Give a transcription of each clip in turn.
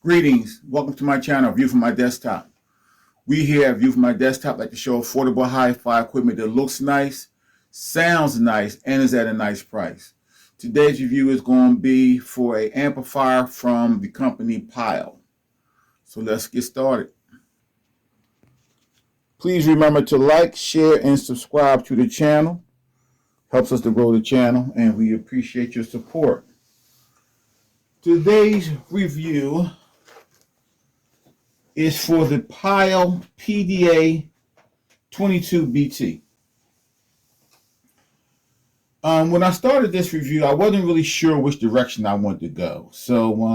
Greetings, welcome to my channel, View from My Desktop. We here at View from My Desktop like to show affordable hi-fi equipment that looks nice, sounds nice, and is at a nice price. Today's review is going to be for an amplifier from the company Pyle. So let's get started. Please remember to like, share, and subscribe to the channel. Helps us to grow the channel, and we appreciate your support. Today's review is for the Pyle PDA22BT. When I started this review, I wasn't really sure which direction I wanted to go. So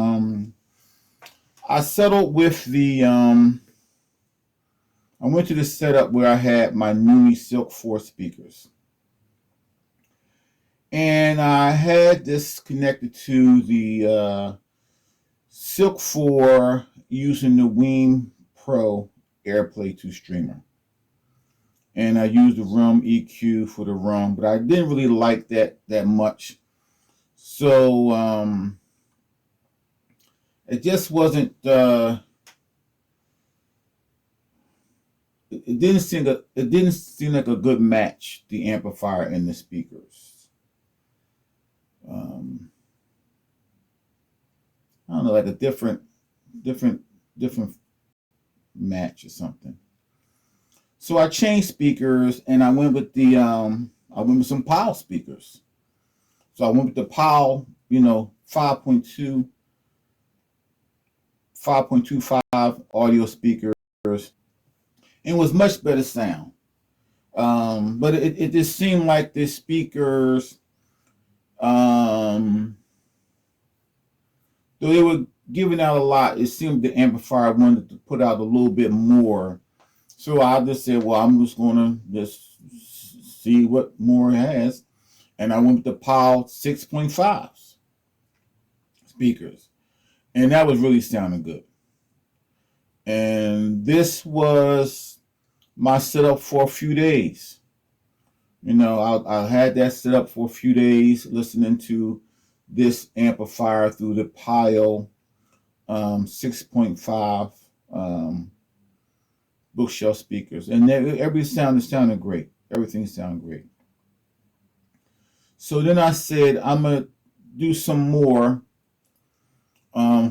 I settled with the, I went to the setup where I had my NEUMI SILK 4 speakers. And I had this connected to the SILK 4 using the WIIM PRO AIRPLAY 2 streamer. And I used the room EQ for the room, but I didn't really like that much. So it just wasn't it didn't seem like a good match, the amplifier and the speakers. I don't know, like a different match or something. So I changed speakers and I went with the some Pyle speakers. So I went with the Pyle, 5.25 audio speakers, and it was much better sound. But it just seemed like the speakers, though they were giving out a lot, it seemed the amplifier wanted to put out a little bit more. So I just said, well, I'm just going to just see what more it has. And I went with the Pyle 6.5 speakers. And that was really sounding good. And this was my setup for a few days. I had that set up for a few days, listening to this amplifier through the Pyle 6.5 bookshelf speakers, and everything sounded great. Everything sounded great. So then I said I'm gonna do some more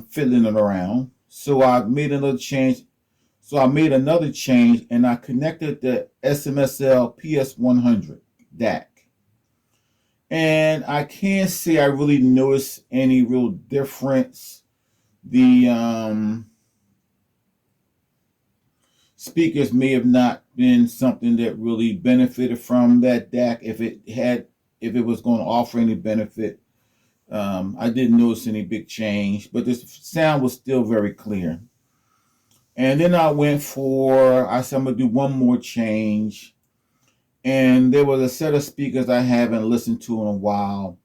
fiddling it around. So I made another change. And I connected the SMSL PS100 DAC. And I can't say I really noticed any real difference. The speakers may have not been something that really benefited from that DAC. If it was going to offer any benefit, I didn't notice any big change, but the sound was still very clear. And then I said I'm going to do one more change. And there was a set of speakers I haven't listened to in a while.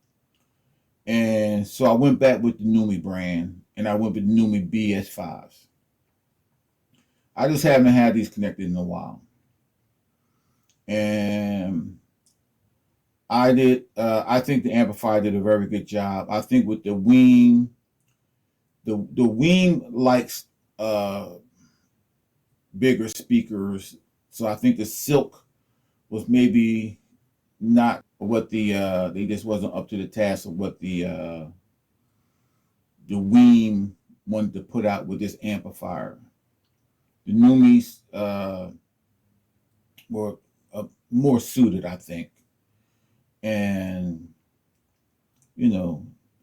And so I went back with the NEUMI brand, and I went with NEUMI BS5s. I just haven't had these connected in a while. And I think the amplifier did a very good job. I think with the WIIM, the WIIM likes bigger speakers. So I think the Silk was maybe not what they just wasn't up to the task of what the WIIM wanted to put out with this amplifier. The NEUMIs were more suited, I think, and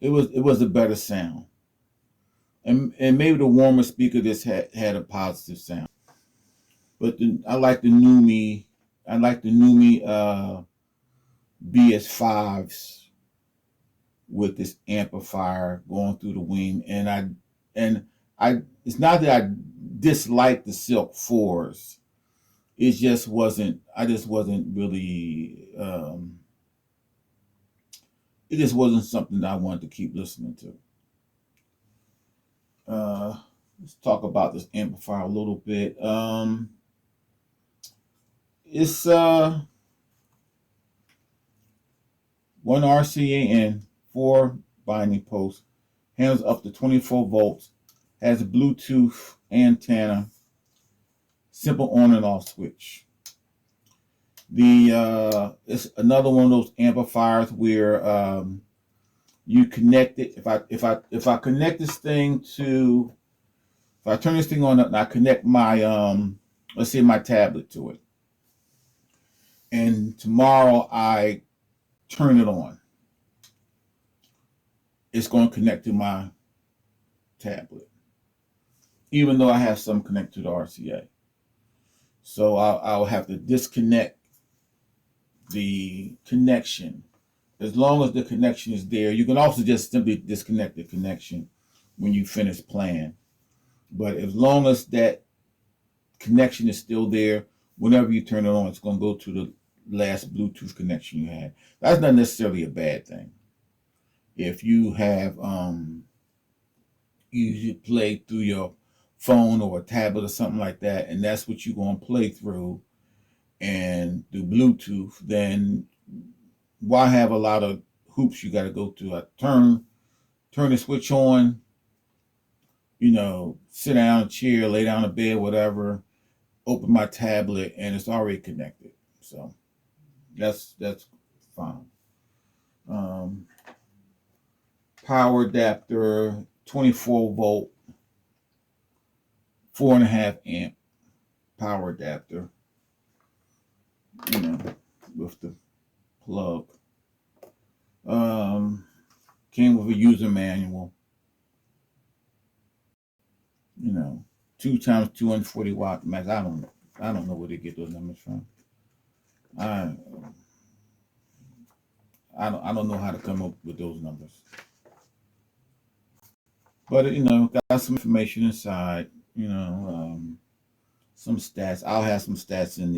it was a better sound, and maybe the warmer speaker just had a positive sound. But I like the NEUMI. I like the NEUMI BS5s with this amplifier going through the WIIM, and I it's not that I dislike the Silk 4s. It just wasn't. I just wasn't really. It just wasn't something that I wanted to keep listening to. Let's talk about this amplifier a little bit. It's 1 RCA and 4 binding posts. Handles up to 24 volts. Has a Bluetooth antenna, simple on and off switch. It's another one of those amplifiers where you connect it. If I connect this thing to, if I turn this thing on and I connect my let's say my tablet to it, and tomorrow I turn it on, it's going to connect to my tablet, even though I have some connected to the RCA. So I'll have to disconnect the connection. As long as the connection is there, you can also just simply disconnect the connection when you finish playing. But as long as that connection is still there, whenever you turn it on, it's going to go to the last Bluetooth connection you had. That's not necessarily a bad thing. If you have you play through your phone or a tablet or something like that, and that's what you're going to play through and do Bluetooth, then why have a lot of hoops you got to go through? I turn the switch on, you know, sit down in a chair, lay down in bed, whatever, open my tablet, and it's already connected. So that's fine. Power adapter, 24 volt, 4.5 amp power adapter, you know, with the plug. Came with a user manual, you know, 2 times 240 watt max. I don't know where they get those numbers from. I don't know how to come up with those numbers. But, you know, got some information inside, you know, some stats. I'll have some stats in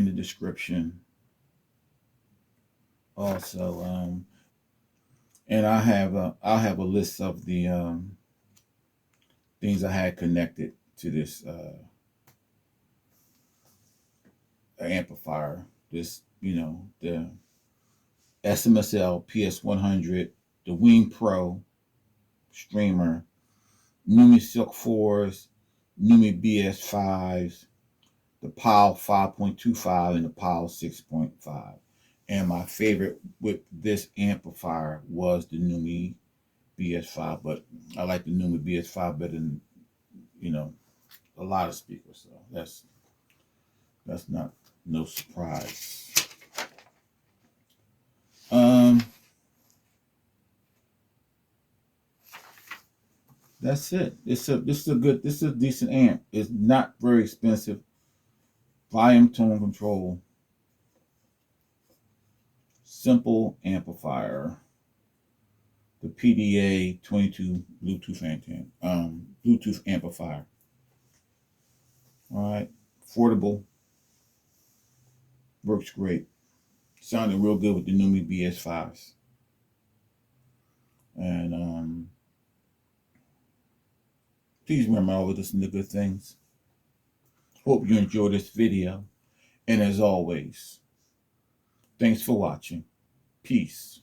the description also. And I'll have a list of the things I had connected to this amplifier. This, you know, the SMSL PS100, the WIIM Pro streamer, NEUMI SILK 4s, NEUMI BS5s, the Pyle 5.25 and the Pyle 6.5. And my favorite with this amplifier was the NEUMI BS5, but I like the NEUMI BS5 better than, you know, a lot of speakers. So that's not no surprise. That's it. This is a decent amp. It's not very expensive. Volume tone control. Simple amplifier. The PDA22 Bluetooth antenna. Bluetooth amplifier. All right. Affordable. Works great. Sounded real good with the NEUMI BS5s. And please remember I always listen to good things. Hope you enjoy this video. And as always, thanks for watching. Peace.